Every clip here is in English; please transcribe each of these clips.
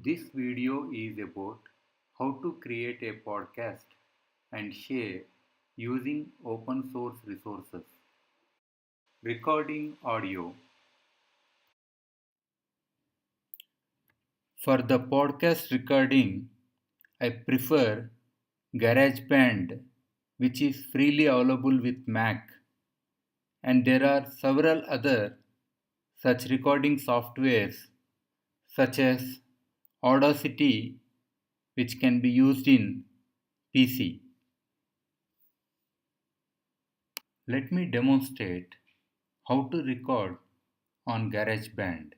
This video is about how to create a podcast and share using open source resources. Recording audio. For the podcast recording, I prefer GarageBand, which is freely available with Mac, and there are several other such recording softwares such as Audacity, which can be used in PC. Let me demonstrate how to record on GarageBand.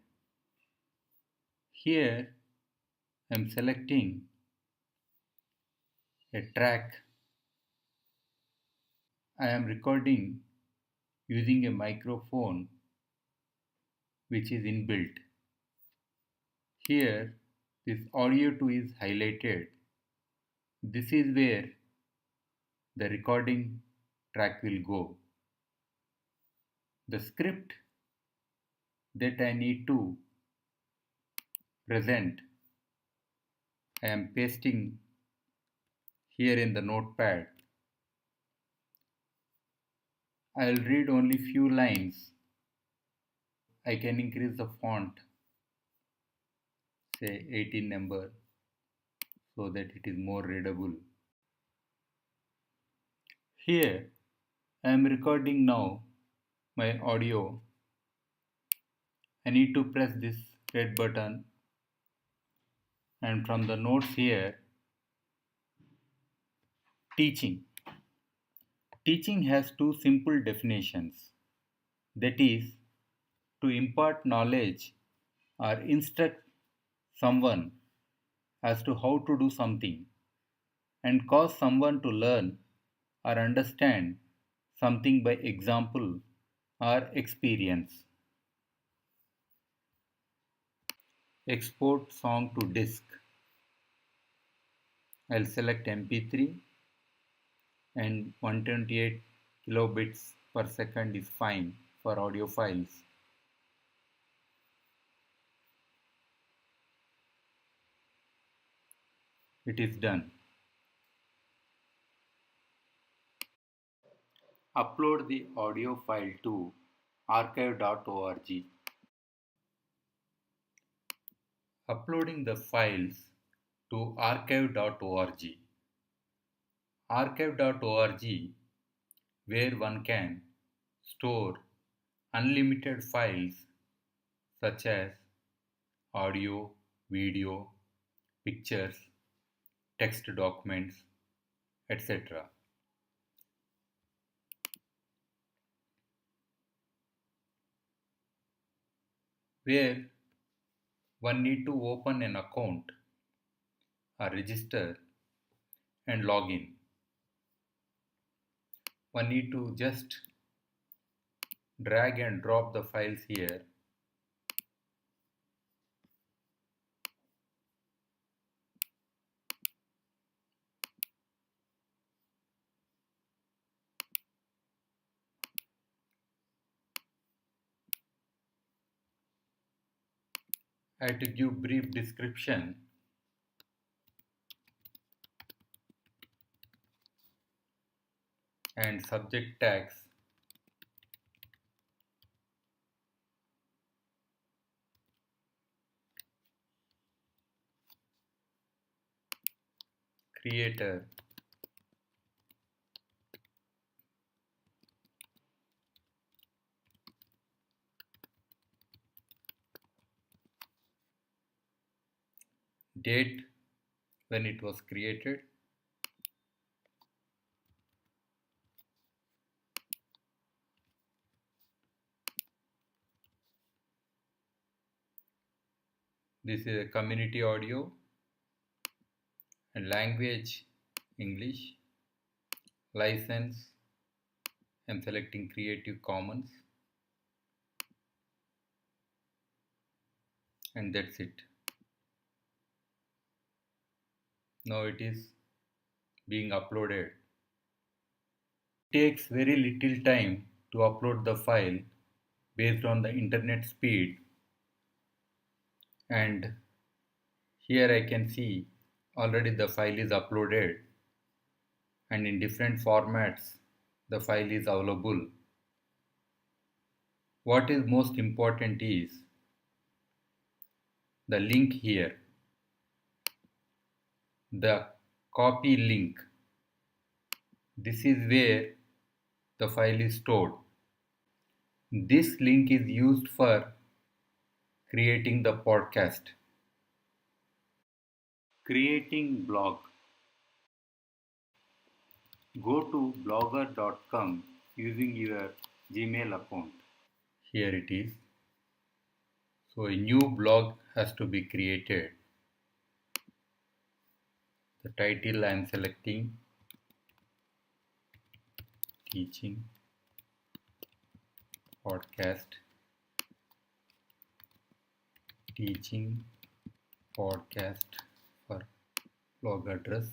Here I am selecting a track. I am recording using a microphone which is inbuilt. Here this audio 2 is highlighted. This is where the recording track will go. The script that I need to present, I am pasting here in the notepad. I will read only few lines. I can increase the font, say 18 number, so that it is more readable. Here I am recording now my audio. I need to press this red button, and from the notes here, teaching. Teaching has two simple definitions, that is, to impart knowledge or instruct someone as to how to do something and cause someone to learn or understand something by example or experience. Export song to disk. I'll select MP3 and 128 kilobits per second is fine for audio files. It is done. Upload the audio file to archive.org. Uploading the files to archive.org. Archive.org, where one can store unlimited files such as audio, video, pictures, text documents, etc. Where one need to open an account or register and log in. One need to just drag and drop the files here. I have to give brief description. And subject tags. Creator. Date when it was created. This is a community audio and language English. License, I'm selecting Creative Commons, and that's it. Now it is being uploaded. It takes very little time to upload the file based on the internet speed, and Here I can see already the file is uploaded, and in different formats the file is available. What is most important is the link here, the copy link. This is where the file is stored. This link is used for creating the podcast. Creating blog. Go to blogger.com using your Gmail account. Here it is. So a new blog has to be created. The title I am selecting, teaching podcast, teaching podcast for blog address,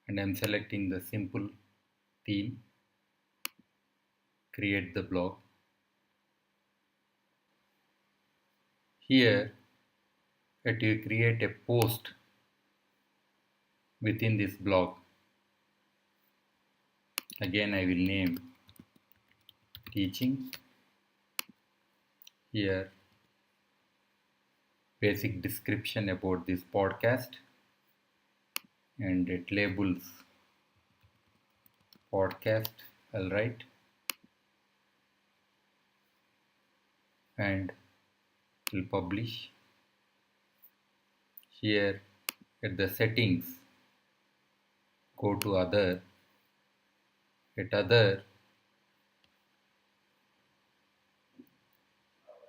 and I am selecting the simple theme, create the blog. Here let you create a post within this blog. Again I will name teaching. Here basic description about this podcast, and it labels podcast. I'll write, and will publish. Here at the settings, go to other. At other,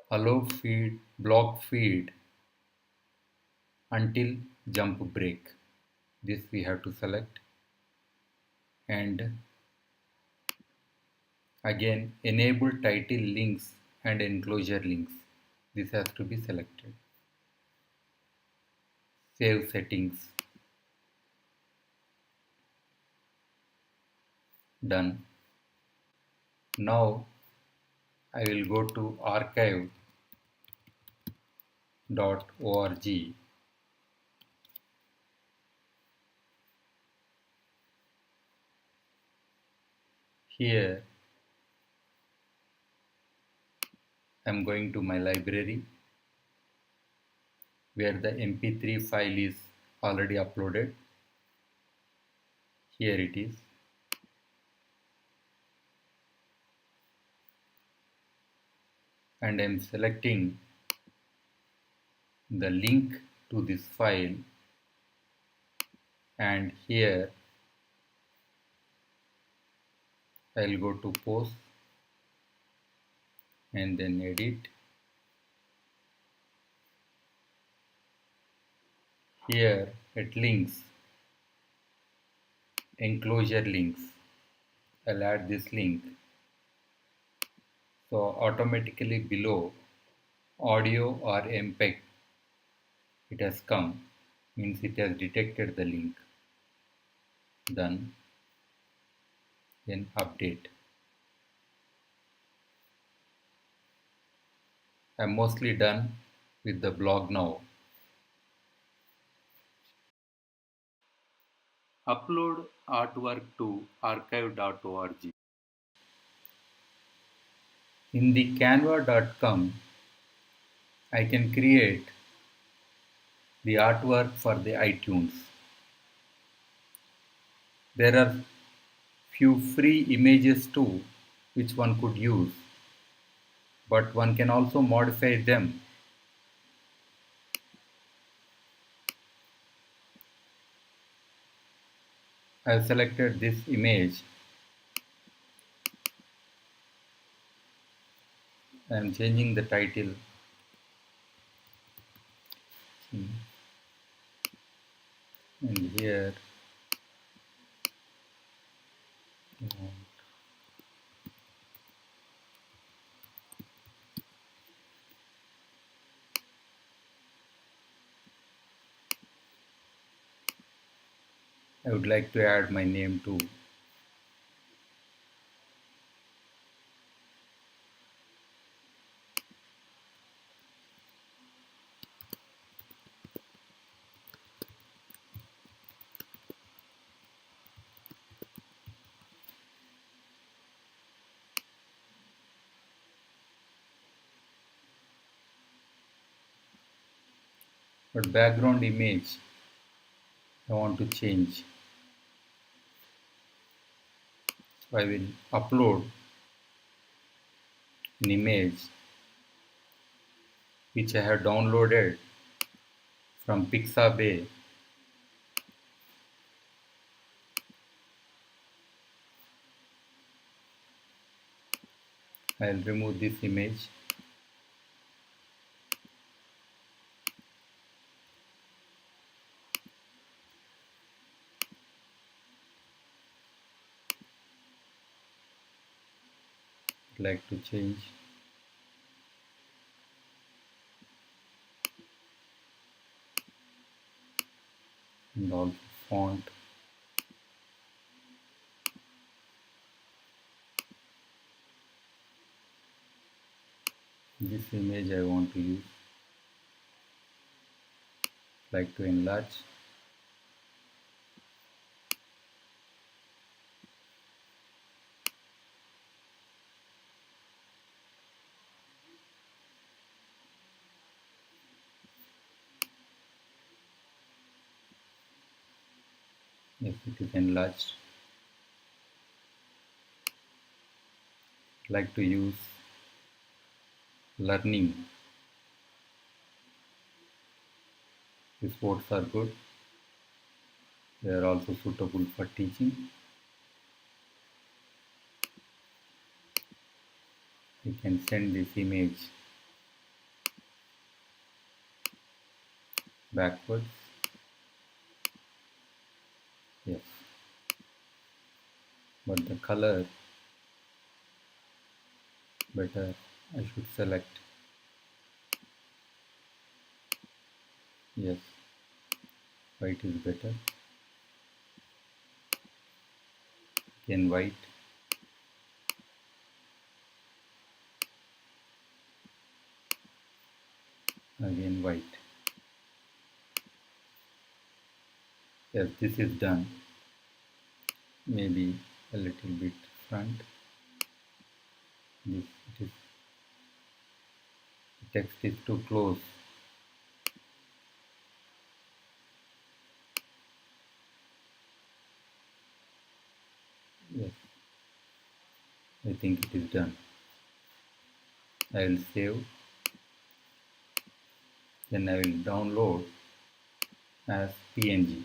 allow feed, block feed until jump break. This we have to select, and again enable title links and enclosure links. This has to be selected. Save settings. Done. Now I will go to archive.org. Here I am going to my library where the MP3 file is already uploaded. Here it is. And I am selecting the link to this file, and here I'll go to post and then edit. Here at links, enclosure links, I'll add this link. So automatically below audio or MPEG it has come, means it has detected the link. Done. Then update. I'm mostly done with the blog now. Upload artwork to archive.org. In the canva.com, I can create the artwork for the iTunes. There are few free images too which one could use, but one can also modify them. I have selected this image. I am changing the title. And here I would like to add my name too. but background image I want to change. So I will upload an image which I have downloaded from Pixabay. I will remove this image. I'd like to change and also font. This image I want to use. Like to enlarge. Yes, it is enlarged. Like to use learning. These words are good. They are also suitable for teaching. We can send this image backwards. Yes, but the color better I should select. Yes, white is better. Again white. Again white. Yes, this is done. Maybe a little bit front. This it is, the text is too close. Yes, I think it is done. I will save. Then I will download as PNG.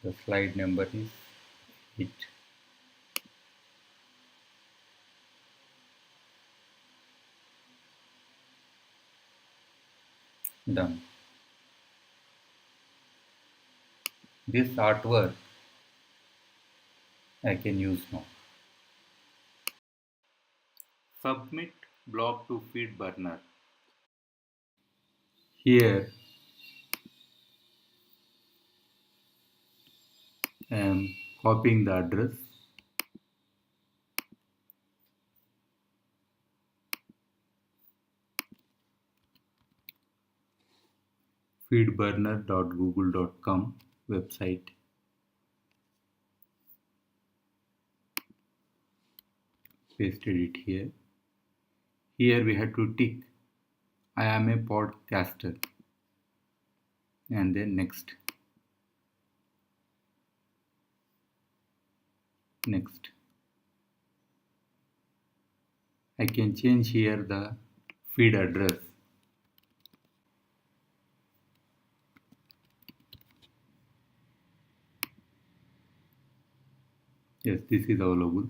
The slide number is 8. Done. This artwork I can use now. Submit blog to FeedBurner. Here I am copying the address. Feedburner.google.com website. Pasted it here. Here we have to tick I am a podcaster and then next. Next. I can change here the feed address. Yes, this is available.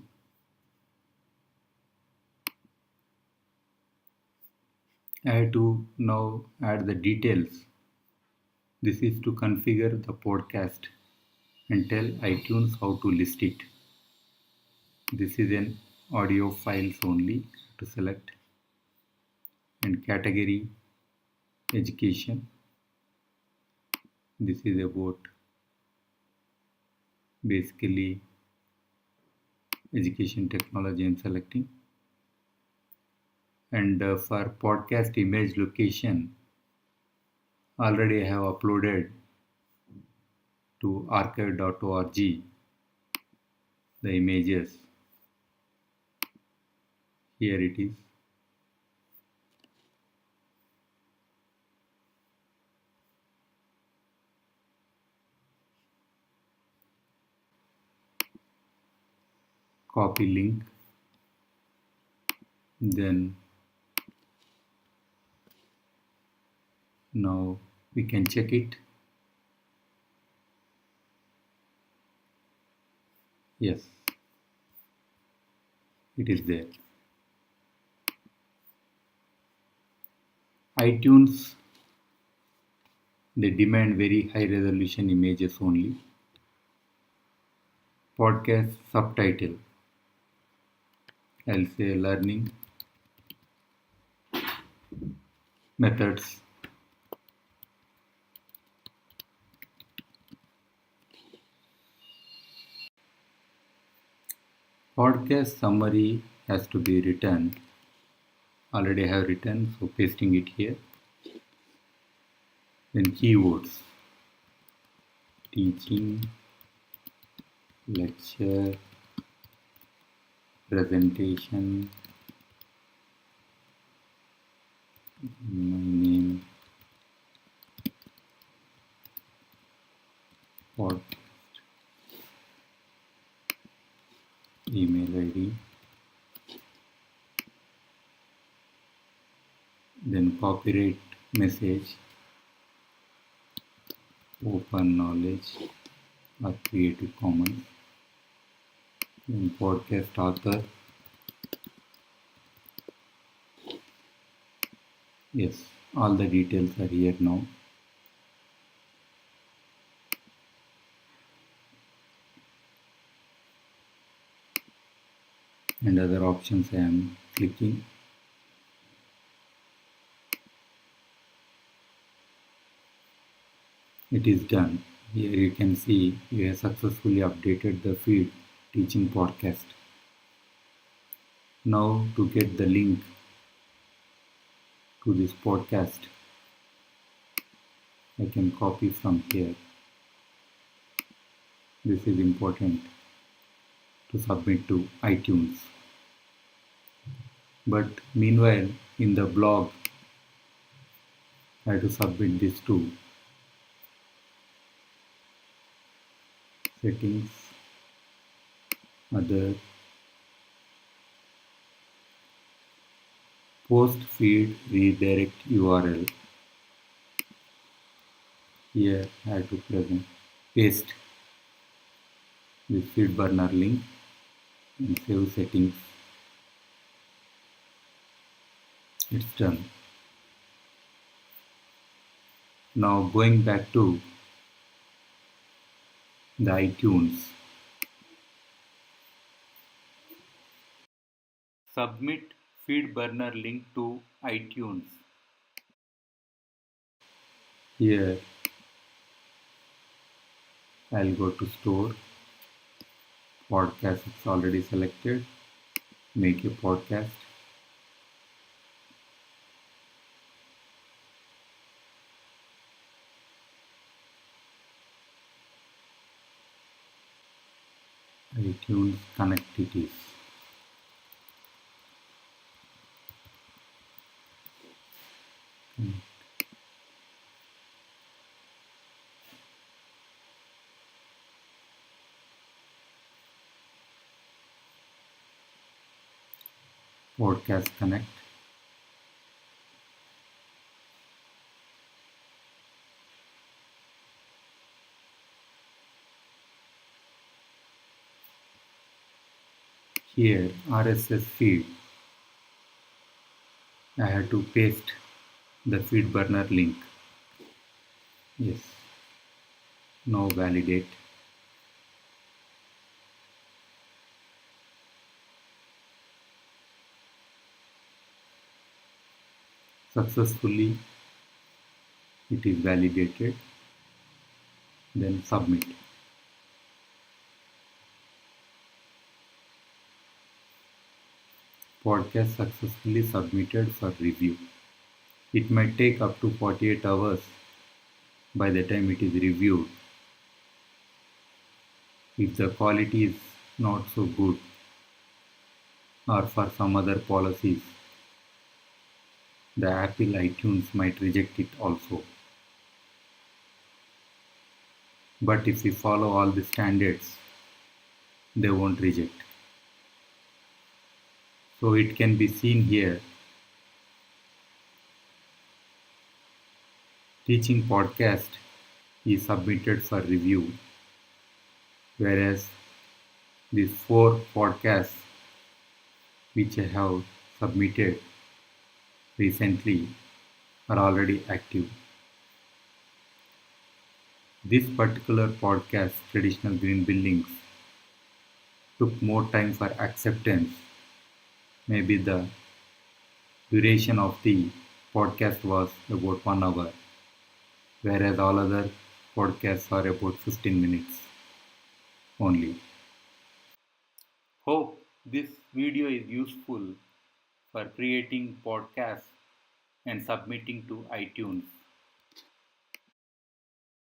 I have to now add the details. This is to configure the podcast and tell iTunes how to list it. This is an audio files only to select, and category education. This is about basically education technology and selecting. And for podcast image location, already I have uploaded to archive.org the images. Here it is. copy link, then now we can check it. Yes, it is there. iTunes, they demand very high resolution images only. Podcast subtitle, I'll say learning methods. Podcast summary has to be written. Already have written, so pasting it here. Then keywords, teaching, lecture, presentation, my name, podcast, email ID, then copyright message, open knowledge or Creative Commons, then podcast author. Yes, all the details are here now. And other options I am clicking. It is done. Here you can see you have successfully updated the feed teaching podcast. Now to get the link to this podcast, I can copy from here. This is important to submit to iTunes. But meanwhile, in the blog, I have to submit this to settings, other, post feed redirect URL. Here I have to paste this feed burner link and save settings. It's done. Now going back to the iTunes. Submit feed burner link to iTunes. Here I'll go to store. Podcast it's already selected. Make a podcast. iTunes connect it is. Podcast connect. Here RSS feed. I have to paste the feed burner link. Yes. Now validate. Successfully it is validated. Then submit. Podcast successfully submitted for review. It might take up to 48 hours by the time it is reviewed. If the quality is not so good or for some other policies, the Apple iTunes might reject it also. But if we follow all the standards, they won't reject. So it can be seen here. Teaching podcast is submitted for review, whereas these 4 podcasts which I have submitted recently are already active. This particular podcast, Traditional Green Buildings, took more time for acceptance. Maybe the duration of the podcast was about 1 hour, whereas all other podcasts are about 15 minutes only. Hope this video is useful for creating podcasts and submitting to iTunes.